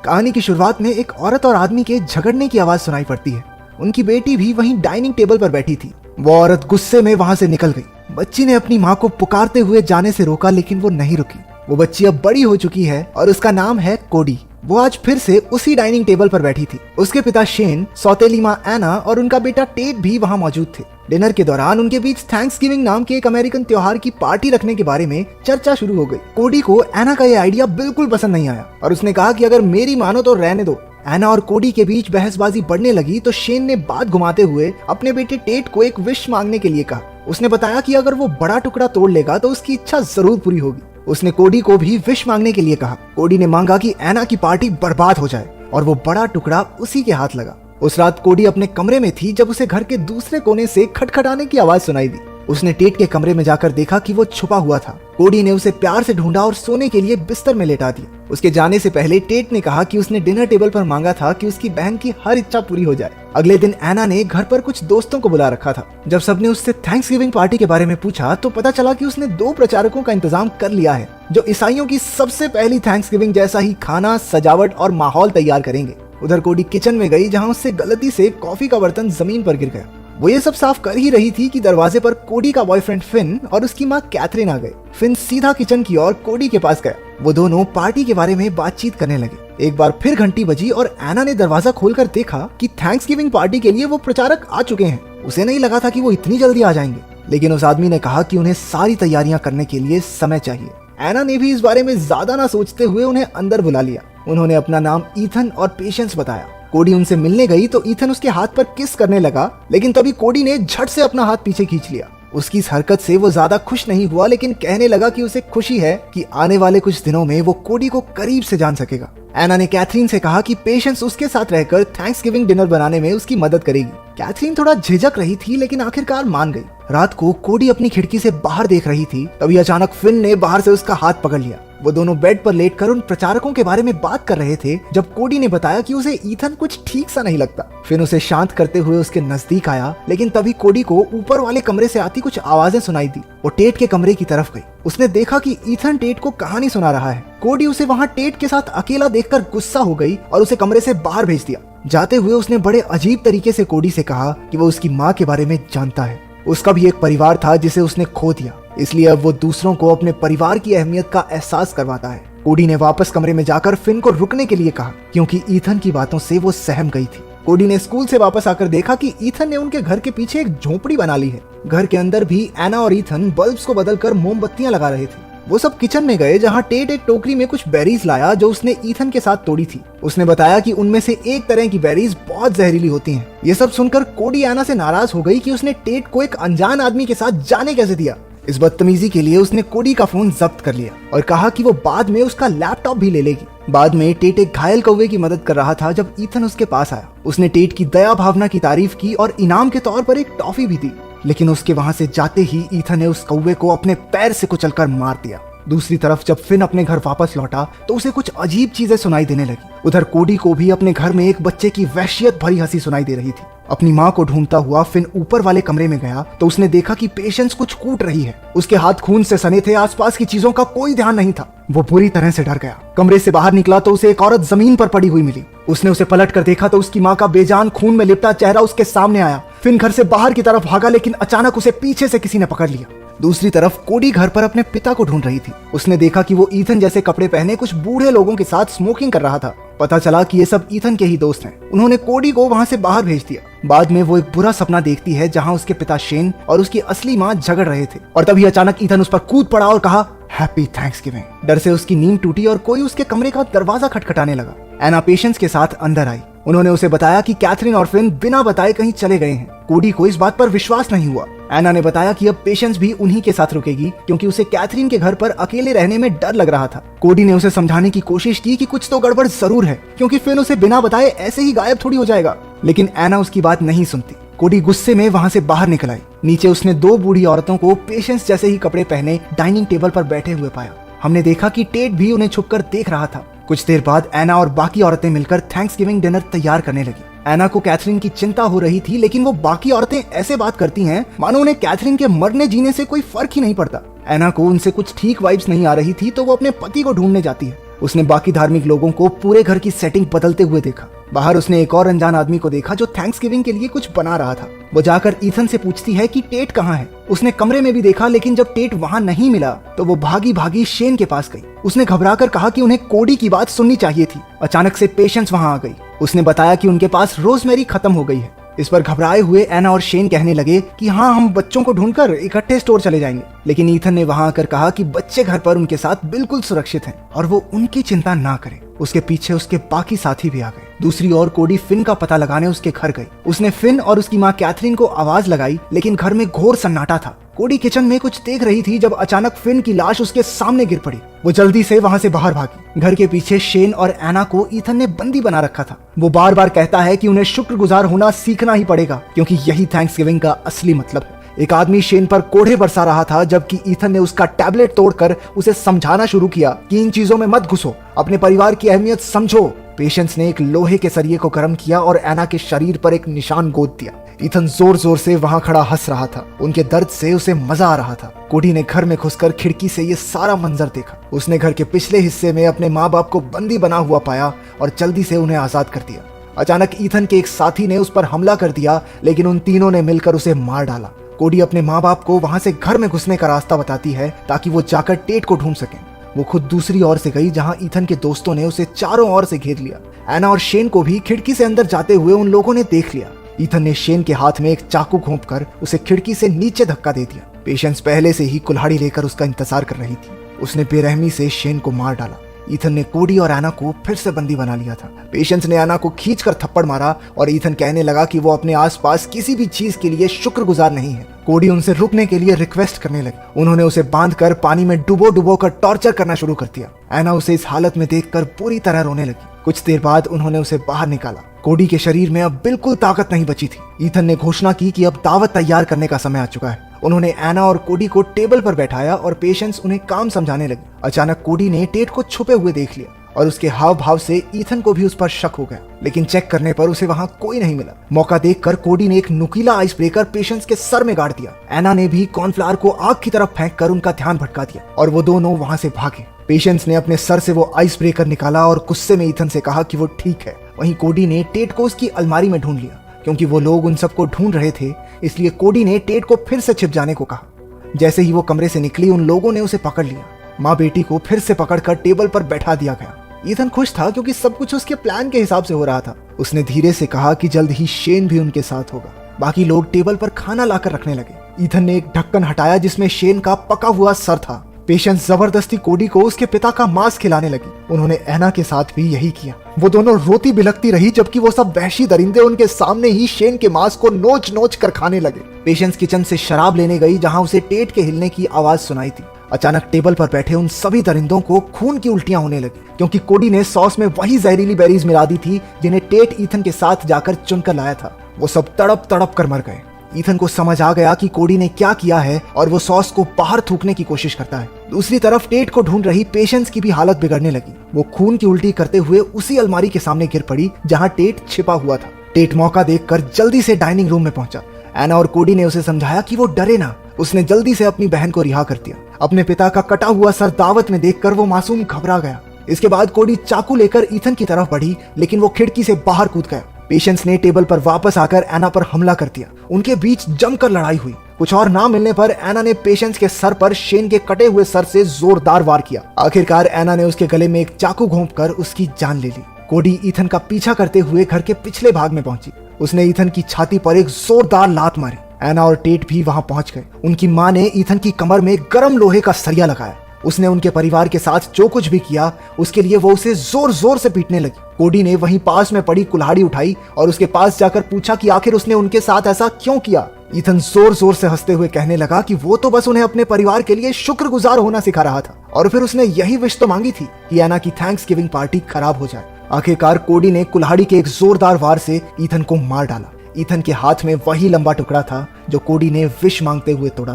कहानी की शुरुआत में एक औरत और आदमी के झगड़ने की आवाज सुनाई पड़ती है। उनकी बेटी भी वहीं डाइनिंग टेबल पर बैठी थी। वो औरत गुस्से में वहां से निकल गई। बच्ची ने अपनी माँ को पुकारते हुए जाने से रोका, लेकिन वो नहीं रुकी। वो बच्ची अब बड़ी हो चुकी है और उसका नाम है कोडी। वो आज फिर से उसी डाइनिंग टेबल पर बैठी थी। उसके पिता शेन, सौतेली माँ एना और उनका बेटा टेट भी वहाँ मौजूद थे। डिनर के दौरान उनके बीच थैंक्सगिविंग नाम के एक अमेरिकन त्योहार की पार्टी रखने के बारे में चर्चा शुरू हो गई। कोडी को एना का ये आइडिया बिल्कुल पसंद नहीं आया और उसने कहा कि अगर मेरी मानो तो रहने दो। एना और कोडी के बीच बहसबाजी बढ़ने लगी तो शेन ने बात घुमाते हुए अपने बेटे टेट को एक विश मांगने के लिए कहा। उसने बताया कि अगर वो बड़ा टुकड़ा तोड़ लेगा तो उसकी इच्छा जरूर पूरी होगी। उसने कोडी को भी विश मांगने के लिए कहा। कोडी ने मांगा कि एना की पार्टी बर्बाद हो जाए और वो बड़ा टुकड़ा उसी के हाथ लगा। उस रात कोडी अपने कमरे में थी जब उसे घर के दूसरे कोने से खटखटाने की आवाज सुनाई दी। उसने टेट के कमरे में जाकर देखा कि वो छुपा हुआ था। कोडी ने उसे प्यार से ढूंढा और सोने के लिए बिस्तर में लेटा दिया। उसके जाने से पहले टेट ने कहा कि उसने डिनर टेबल पर मांगा था कि उसकी बहन की हर इच्छा पूरी हो जाए। अगले दिन एना ने घर पर कुछ दोस्तों को बुला रखा था। जब सबने उससे थैंक्सगिविंग पार्टी के बारे में पूछा तो पता चला कि उसने 2 प्रचारकों का इंतजाम कर लिया है जो ईसाइयों की सबसे पहली थैंक्सगिविंग जैसा ही खाना, सजावट और माहौल तैयार करेंगे। उधर कोडी किचन में गई जहाँ उससे गलती से कॉफी का बर्तन जमीन पर गिर गया। वो ये सब साफ कर ही रही थी कि दरवाजे पर कोडी का बॉयफ्रेंड फिन और उसकी माँ कैथरीन आ गए। फिन सीधा किचन की ओर कोडी के पास गया। वो दोनों पार्टी के बारे में बातचीत करने लगे। एक बार फिर घंटी बजी और एना ने दरवाजा खोलकर देखा कि थैंक्सगिविंग पार्टी के लिए वो प्रचारक आ चुके हैं। उसे नहीं लगा था कि वो इतनी जल्दी आ जाएंगे, लेकिन उस आदमी ने कहा कि उन्हें सारी तैयारियां करने के लिए समय चाहिए। एना ने भी इस बारे में ज्यादा ना सोचते हुए उन्हें अंदर बुला लिया। उन्होंने अपना नाम ईथन और पेशेंस बताया। कोडी उनसे मिलने गई तो ईथन उसके हाथ पर किस करने लगा, लेकिन तभी कोडी ने झट से अपना हाथ पीछे खींच लिया। उसकी इस हरकत से वो ज्यादा खुश नहीं हुआ, लेकिन कहने लगा कि उसे खुशी है कि आने वाले कुछ दिनों में वो कोडी को करीब से जान सकेगा। एना ने कैथरीन से कहा कि पेशेंस उसके साथ रहकर थैंक्सगिविंग डिनर बनाने में उसकी मदद करेगी। कैथरीन थोड़ा झिझक रही थी, लेकिन आखिरकार मान गई। रात को कोडी अपनी खिड़की से बाहर देख रही थी, तभी अचानक फिन ने बाहर से उसका हाथ पकड़ लिया। वो दोनों बेड पर लेटकर उन प्रचारकों के बारे में बात कर रहे थे जब कोडी ने बताया कि उसे ईथन कुछ ठीक सा नहीं लगता। फिन उसे शांत करते हुए उसके नजदीक आया, लेकिन तभी कोडी को ऊपर वाले कमरे से आती कुछ आवाजें सुनाई दी। वो टेट के कमरे की तरफ गई। उसने देखा कि ईथन टेट को कहानी सुना रहा है। कोडी उसे वहाँ टेट के साथ अकेला देखकर गुस्सा हो गई और उसे कमरे से बाहर भेज दिया। जाते हुए उसने बड़े अजीब तरीके से कोडी से कहा कि वो उसकी माँ के बारे में जानता है। उसका भी एक परिवार था जिसे उसने खो दिया, इसलिए अब वो दूसरों को अपने परिवार की अहमियत का एहसास करवाता है। कोडी ने वापस कमरे में जाकर फिन को रुकने के लिए कहा, क्योंकि ईथन की बातों से वो सहम गई थी। कोडी ने स्कूल से वापस आकर देखा कि ईथन ने उनके घर के पीछे एक झोपड़ी बना ली है। घर के अंदर भी एना और ईथन बल्ब्स को बदलकर मोमबत्तियां लगा रहे थे। वो सब किचन में गए जहाँ टेट एक टोकरी में कुछ बेरीज लाया जो उसने ईथन के साथ तोड़ी थी। उसने बताया कि उनमें से एक तरह की बेरीज बहुत जहरीली होती हैं। ये सब सुनकर कोडी एना से नाराज हो गई कि उसने टेट को एक अनजान आदमी के साथ जाने कैसे दिया। इस बदतमीजी के लिए उसने कोडी का फोन जब्त कर लिया और कहा कि वो बाद में उसका लैपटॉप भी ले लेगी। बाद में टेट एक घायल कौवे की मदद कर रहा था जब ईथन उसके पास आया। उसने टेट की दया भावना की तारीफ की और इनाम के तौर पर एक टॉफी भी दी, लेकिन उसके वहां से जाते ही ईथन ने उस कौवे को अपने पैर से कुचलकर मार दिया। दूसरी तरफ जब फिन अपने घर वापस लौटा तो उसे कुछ अजीब चीजें सुनाई देने लगी। उधर कोडी को भी अपने घर में एक बच्चे की वहशियत भरी हंसी सुनाई दे रही थी। अपनी माँ को ढूंढता हुआ फिन ऊपर वाले कमरे में गया तो उसने देखा कि पेशेंस कुछ कूट रही है। उसके हाथ खून से सने थे, आसपास की चीजों का कोई ध्यान नहीं था। वो बुरी तरह से डर गया। कमरे से बाहर निकला तो उसे एक औरत जमीन पर पड़ी हुई मिली। उसने उसे पलट कर देखा तो उसकी माँ का बेजान खून में लिपटा चेहरा उसके सामने आया। फिन घर से बाहर की तरफ भागा, लेकिन अचानक उसे पीछे से किसी ने पकड़ लिया। दूसरी तरफ कोडी घर पर अपने पिता को ढूंढ रही थी। उसने देखा कि वो ईथन जैसे कपड़े पहने कुछ बूढ़े लोगों के साथ स्मोकिंग कर रहा था। पता चला कि ये सब ईथन के ही दोस्त हैं। उन्होंने कोडी को वहां से बाहर भेज दिया। बाद में वो एक बुरा सपना देखती है जहां उसके पिता शेन और उसकी असली माँ झगड़ रहे थे और तभी अचानक ईथन उस पर कूद पड़ा और कहा, हैप्पी थैंक्सगिविंग। डर से उसकी नींद टूटी और कोई उसके कमरे का दरवाजा खटखटाने लगा। एना पेशेंस के साथ अंदर आई। उन्होंने उसे बताया कि कैथरीन और फिन बिना बताए कहीं चले गए हैं। कोडी को इस बात पर विश्वास नहीं हुआ। एना ने बताया कि अब पेशेंस भी उन्हीं के साथ रुकेगी, क्योंकि उसे कैथरीन के घर पर अकेले रहने में डर लग रहा था। कोडी ने उसे समझाने की कोशिश की कि कुछ तो गड़बड़ जरूर है, क्योंकि फिन उसे बिना बताए ऐसे ही गायब थोड़ी हो जाएगा, लेकिन एना उसकी बात नहीं सुनती। कोडी गुस्से में वहां से बाहर निकल आई। नीचे उसने 2 बूढ़ी औरतों को पेशेंस जैसे ही कपड़े पहने डाइनिंग टेबल पर बैठे हुए पाया। हमने देखा कि टेट भी उन्हें छुपकर देख रहा था। कुछ देर बाद एना और बाकी औरतें मिलकर थैंक्सगिविंग डिनर तैयार करने लगी। एना को कैथरीन की चिंता हो रही थी, लेकिन वो बाकी औरतें ऐसे बात करती हैं मानो उन्हें कैथरीन के मरने जीने से कोई फर्क ही नहीं पड़ता। एना को उनसे कुछ ठीक वाइब्स नहीं आ रही थी तो वो अपने पति को ढूंढने जाती है। उसने बाकी धार्मिक लोगों को पूरे घर की सेटिंग बदलते हुए देखा। बाहर उसने एक और अनजान आदमी को देखा जो थैंक्सगिविंग के लिए कुछ बना रहा था। वो जाकर ईथन से पूछती है कि टेट कहाँ है। उसने कमरे में भी देखा, लेकिन जब टेट वहाँ नहीं मिला तो वो भागी भागी शेन के पास गई। उसने घबराकर कहा कि उन्हें कोडी की बात सुननी चाहिए थी। अचानक से पेशेंस वहाँ आ गई। उसने बताया कि उनके पास रोजमेरी खत्म हो गई है। इस पर घबराए हुए एना और शेन कहने लगे कि हाँ, हम बच्चों को ढूंढकर इकट्ठे स्टोर चले जाएंगे। लेकिन ईथन ने वहां आकर कहा कि बच्चे घर पर उनके साथ बिल्कुल सुरक्षित हैं और वो उनकी चिंता ना करे। उसके पीछे उसके बाकी साथी भी आ गए। दूसरी ओर कोडी फिन का पता लगाने उसके घर गई। उसने फिन और उसकी माँ कैथरीन को आवाज लगाई, लेकिन घर में घोर सन्नाटा था। कोडी किचन में कुछ देख रही थी जब अचानक फिन की लाश उसके सामने गिर पड़ी। वो जल्दी से वहां से बाहर भागी। घर के पीछे शेन और एना को ईथन ने बंदी बना रखा था। वो बार बार कहता है कि उन्हें शुक्रगुजार होना सीखना ही पड़ेगा, क्योंकि यही थैंक्सगिविंग का असली मतलब है। एक आदमी शेन पर कोड़े बरसा रहा था, जबकि ईथन ने उसका टैबलेट तोड़कर उसे समझाना शुरू किया कि इन चीजों में मत घुसो, अपने परिवार की अहमियत समझो। पेशेंस ने एक लोहे के सरिये को गर्म किया और एना के शरीर पर एक निशान गोद दिया। ईथन जोर जोर से वहां खड़ा हंस रहा था। उनके दर्द से उसे मजा आ रहा था। कोडी ने घर में घुसकर खिड़की से ये सारा मंजर देखा। उसने घर के पिछले हिस्से में अपने माँ बाप को बंदी बना हुआ पाया और जल्दी से उन्हें आजाद कर दिया। अचानक ईथन के एक साथी ने उस पर हमला कर दिया, लेकिन उन तीनों ने मिलकर उसे मार डाला। कोडी अपने माँ बाप को वहां से घर में घुसने का रास्ता बताती है ताकि वो जाकर टेट को ढूंढ सकें। वो खुद दूसरी ओर से गई, जहां ईथन के दोस्तों ने उसे चारों ओर से घेर लिया। एना और शेन को भी खिड़की से अंदर जाते हुए उन लोगों ने देख लिया। ईथन ने शेन के हाथ में एक चाकू घोंपकर उसे खिड़की से नीचे धक्का दे दिया। पेशेंस पहले से ही कुल्हाड़ी लेकर उसका इंतजार कर रही थी। उसने बेरहमी से शेन को मार डाला। ईथन ने कोडी और एना को फिर से बंदी बना लिया था। पेशेंस ने एना को खींचकर थप्पड़ मारा और ईथन कहने लगा कि वो अपने आसपास किसी भी चीज के लिए शुक्रगुजार नहीं है। कोडी उनसे रुकने के लिए रिक्वेस्ट करने लगी। उन्होंने उसे बांधकर पानी में डुबो कर टॉर्चर करना शुरू कर दिया। एना उसे इस हालत में देखकर पूरी तरह रोने लगी। कुछ देर बाद उन्होंने उसे बाहर निकाला। कोडी के शरीर में अब बिल्कुल ताकत नहीं बची थी। ईथन ने घोषणा की कि अब दावत तैयार करने का समय आ चुका है। उन्होंने एना और कोडी को टेबल पर बैठाया और पेशेंस उन्हें काम समझाने लगी। अचानक कोडी ने टेट को छुपे हुए देख लिया और उसके हाव भाव से ईथन को भी उस पर शक हो गया, लेकिन चेक करने पर उसे वहां कोई नहीं मिला। मौका देखकर कोडी ने एक नुकीला आइस ब्रेकर पेशेंस के सर में गाड़ दिया। एना ने भी कॉर्नफ्लावर को आग की तरफ फेंक कर उनका ध्यान भटका दिया और वो दोनों वहां से भागे। पेशेंस ने अपने सर से वो आइस ब्रेकर निकाला और गुस्से में ईथन से कहा कि वो ठीक है। वहीं कोडी ने टेट को उसकी अलमारी में ढूंढ लिया। क्योंकि वो लोग उन सबको ढूंढ रहे थे, इसलिए कोडी ने टेट को फिर से छिप जाने को कहा। जैसे ही वो कमरे से निकली, उन लोगों ने उसे पकड़ लिया। माँ बेटी को फिर से पकड़कर टेबल पर बैठा दिया गया। ईथन खुश था क्योंकि सब कुछ उसके प्लान के हिसाब से हो रहा था। उसने धीरे से कहा कि जल्द ही शेन भी उनके साथ होगा। बाकी लोग टेबल पर खाना लाकर रखने लगे। ईथन ने एक ढक्कन हटाया जिसमें शेन का पका हुआ सर था। पेशेंस जबरदस्ती कोडी को उसके पिता का मांस खिलाने लगी। उन्होंने एना के साथ भी यही किया। वो दोनों रोती बिलखती रही, जबकि वो सब वहशी दरिंदे उनके सामने ही शेन के मांस को नोच नोच कर खाने लगे। पेशेंस किचन से शराब लेने गई, जहां उसे टेट के हिलने की आवाज सुनाई थी। अचानक टेबल पर बैठे उन सभी दरिंदों को खून की उल्टियां होने लगी, क्योंकि कोडी ने सॉस में वही जहरीली बेरीज मिला दी थी जिन्हें टेट ईथन के साथ जाकर चुनकर लाया था। वो सब तड़प तड़प कर मर गए। ईथन को समझ आ गया कि कोडी ने क्या किया है और वो सॉस को बाहर थूकने की कोशिश करता है। दूसरी तरफ टेट को ढूंढ रही पेशेंस की भी हालत बिगड़ने लगी। वो खून की उल्टी करते हुए उसी अलमारी के सामने गिर पड़ी जहां टेट छिपा हुआ था। टेट मौका देखकर जल्दी से डाइनिंग रूम में पहुंचा। एना और कोडी ने उसे समझाया कि वो डरे ना। उसने जल्दी से अपनी बहन को रिहा कर दिया। अपने पिता का कटा हुआ सर दावत में देखकर वो मासूम घबरा गया। इसके बाद कोडी चाकू लेकर ईथन की तरफ बढ़ी, लेकिन वो खिड़की से बाहर कूद गया। पेशेंस ने टेबल पर वापस आकर एना पर हमला कर दिया। उनके बीच जमकर लड़ाई हुई। कुछ और ना मिलने पर एना ने पेशेंस के सर पर शेन के कटे हुए सर से जोरदार वार किया। आखिरकार एना ने उसके गले में एक चाकू घोंपकर उसकी जान ले ली। कोडी ईथन का पीछा करते हुए घर के पिछले भाग में पहुंची। उसने ईथन की छाती पर एक जोरदार लात मारी। एना और टेट भी वहां पहुंच गए। उनकी मां ने ईथन की कमर में गर्म लोहे का सरिया लगाया। उसने उनके परिवार के साथ जो कुछ भी किया, उसके लिए वो उसे जोर जोर से पीटने लगी। कोडी ने वहीं पास में पड़ी कुल्हाड़ी उठाई और उसके पास जाकर पूछा कि आखिर उसने उनके साथ ऐसा क्यों किया। ईथन जोर जोर से हंसते हुए कहने लगा कि वो तो बस उन्हें अपने परिवार के लिए शुक्रगुजार होना सिखा रहा था, और फिर उसने यही विश तो मांगी थी कि एना की थैंक्सगिविंग पार्टी खराब हो जाए। आखिरकार कोडी ने कुल्हाड़ी के एक जोरदार वार से ईथन को मार डाला। ईथन के हाथ में वही लंबा टुकड़ा था जो कोडी ने विश मांगते हुए तोड़ा